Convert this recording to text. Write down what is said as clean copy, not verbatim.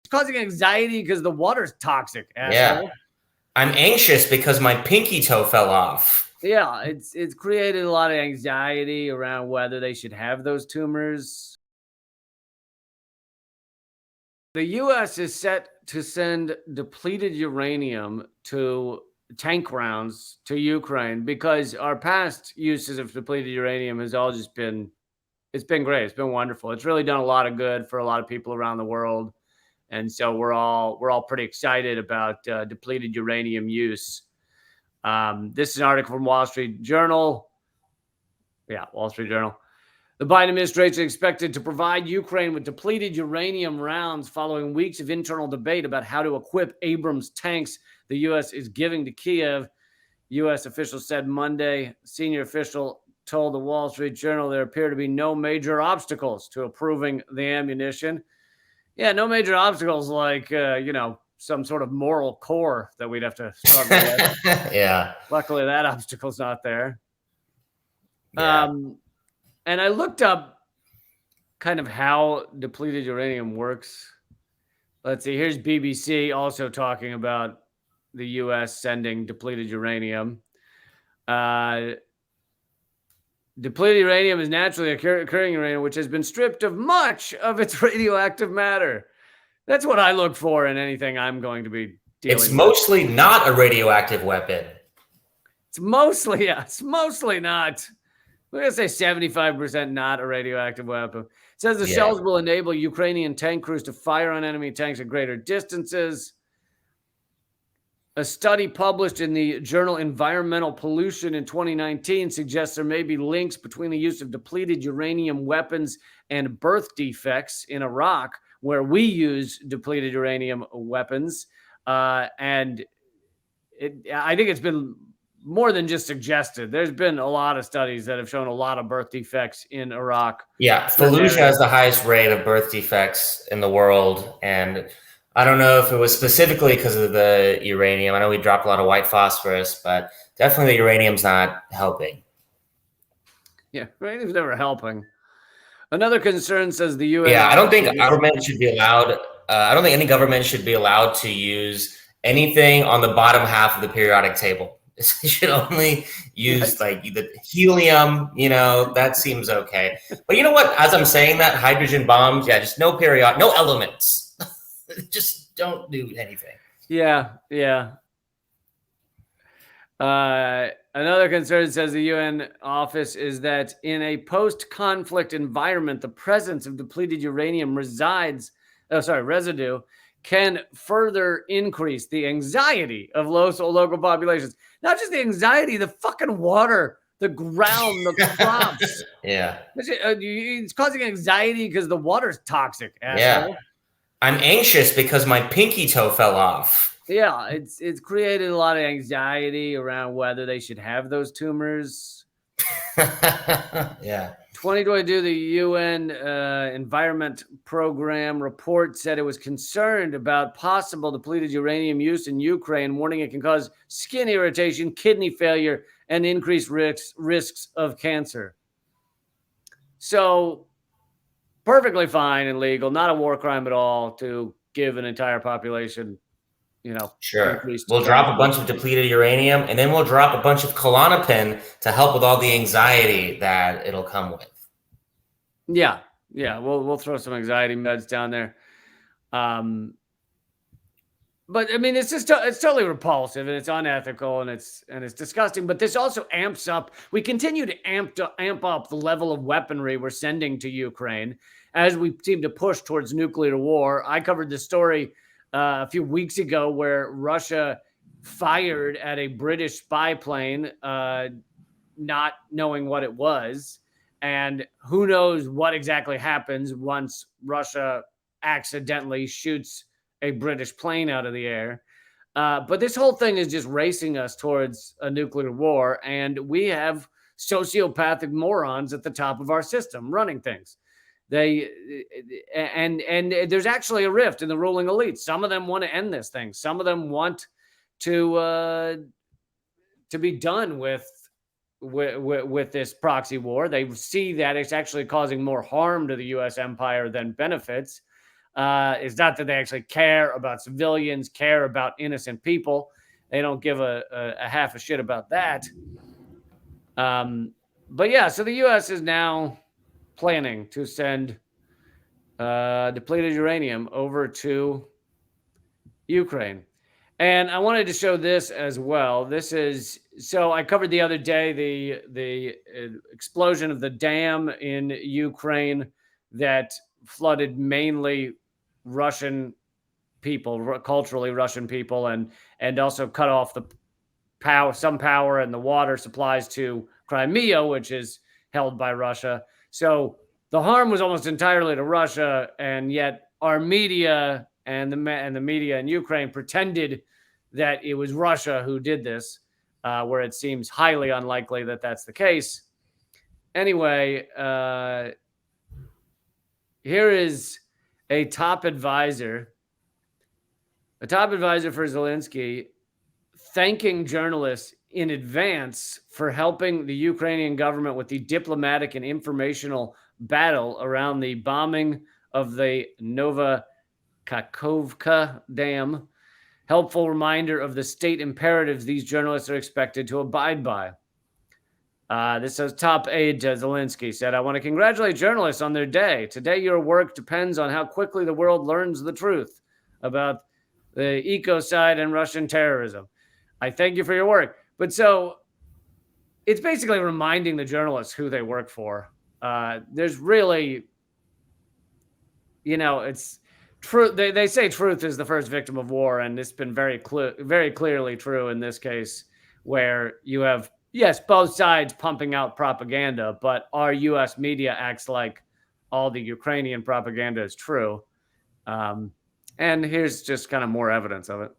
causing anxiety because the water's toxic, asshole. Yeah. I'm anxious because my pinky toe fell off. Yeah, it's created a lot of anxiety around whether they should have those tumors. The U.S. is set to send depleted uranium to tank rounds to Ukraine because our past uses of depleted uranium has all just been, it's been great. It's been wonderful. It's really done a lot of good for a lot of people around the world. And so we're all pretty excited about depleted uranium use. This is an article from Wall Street Journal. Yeah, Wall Street Journal. The Biden administration is expected to provide Ukraine with depleted uranium rounds following weeks of internal debate about how to equip Abrams tanks the U.S. is giving to Kiev. U.S. officials said Monday. Senior official told the Wall Street Journal there appear to be no major obstacles to approving the ammunition. Yeah, no major obstacles like, some sort of moral core that we'd have to struggle with. Yeah. Luckily, that obstacle's not there. Yeah. And I looked up kind of how depleted uranium works. Let's see. Here's BBC also talking about the U.S. sending depleted uranium. Depleted uranium is naturally occurring uranium, which has been stripped of much of its radioactive matter. That's what I look for in anything I'm going to be dealing with. It's mostly not a radioactive weapon. It's mostly not. We're going to say 75% not a radioactive weapon. It says the shells will enable Ukrainian tank crews to fire on enemy tanks at greater distances. A study published in the journal Environmental Pollution in 2019 suggests there may be links between the use of depleted uranium weapons and birth defects in Iraq, where we use depleted uranium weapons. I think it's been more than just suggested. There's been a lot of studies that have shown a lot of birth defects in Iraq. Yeah, Fallujah has the highest rate of birth defects in the world. And I don't know if it was specifically because of the uranium. I know we dropped a lot of white phosphorus, but definitely the uranium's not helping. Yeah, uranium's never helping. Another concern says the UN. Yeah, I don't think government should be allowed. I don't think any government should be allowed to use anything on the bottom half of the periodic table. They should only use like the helium, that seems okay. But you know what? As I'm saying that, hydrogen bombs, just no elements. Just don't do anything. Yeah. Another concern, says the UN office, is that in a post-conflict environment, the presence of depleted uranium residue can further increase the anxiety of local populations. Not just the anxiety, the fucking water, the ground, the crops. Yeah. It's causing anxiety because the water's toxic, asshole. Yeah. I'm anxious because my pinky toe fell off. Yeah, it's created a lot of anxiety around whether they should have those tumors. Yeah. 2022, the UN Environment Program report said it was concerned about possible depleted uranium use in Ukraine, warning it can cause skin irritation, kidney failure, and increased risks of cancer. So, perfectly fine and legal, not a war crime at all to give an entire population, Sure. We'll drop a bunch of depleted uranium, and then we'll drop a bunch of Klonopin to help with all the anxiety that it'll come with. Yeah. We'll throw some anxiety meds down there. But I mean, it's totally repulsive and it's unethical and it's disgusting. But this also amps up. We continue to amp up the level of weaponry we're sending to Ukraine as we seem to push towards nuclear war. I covered this story a few weeks ago where Russia fired at a British spy plane, not knowing what it was. And who knows what exactly happens once Russia accidentally shoots a British plane out of the air. But this whole thing is just racing us towards a nuclear war. And we have sociopathic morons at the top of our system running things. And there's actually a rift in the ruling elite. Some of them want to end this thing. Some of them want to be done with this proxy war. They see that it's actually causing more harm to the U.S. empire than benefits. It's not that they actually care about civilians, care about innocent people. They don't give a half a shit about that. But yeah, so the U.S. is now planning to send depleted uranium over to Ukraine. And I wanted to show this as well. This is, so I covered the other day the explosion of the dam in Ukraine that flooded mainly Russian people, culturally Russian people, and also cut off the some power and the water supplies to Crimea, which is held by Russia. So the harm was almost entirely to Russia, and yet our media and the media in Ukraine pretended that it was Russia who did this, where it seems highly unlikely that that's the case. Anyway, here is a top advisor for Zelensky thanking journalists in advance for helping the Ukrainian government with the diplomatic and informational battle around the bombing of the Nova Kakhovka Dam. Helpful reminder of the state imperatives these journalists are expected to abide by. This says top aide to Zelensky said, I want to congratulate journalists on their day. Today, your work depends on how quickly the world learns the truth about the ecocide and Russian terrorism. I thank you for your work. But so it's basically reminding the journalists who they work for. There's really, it's true. They say truth is the first victim of war. And it's been very clearly true in this case, where you have, yes, both sides pumping out propaganda, but our U.S. media acts like all the Ukrainian propaganda is true. And here's just kind of more evidence of it.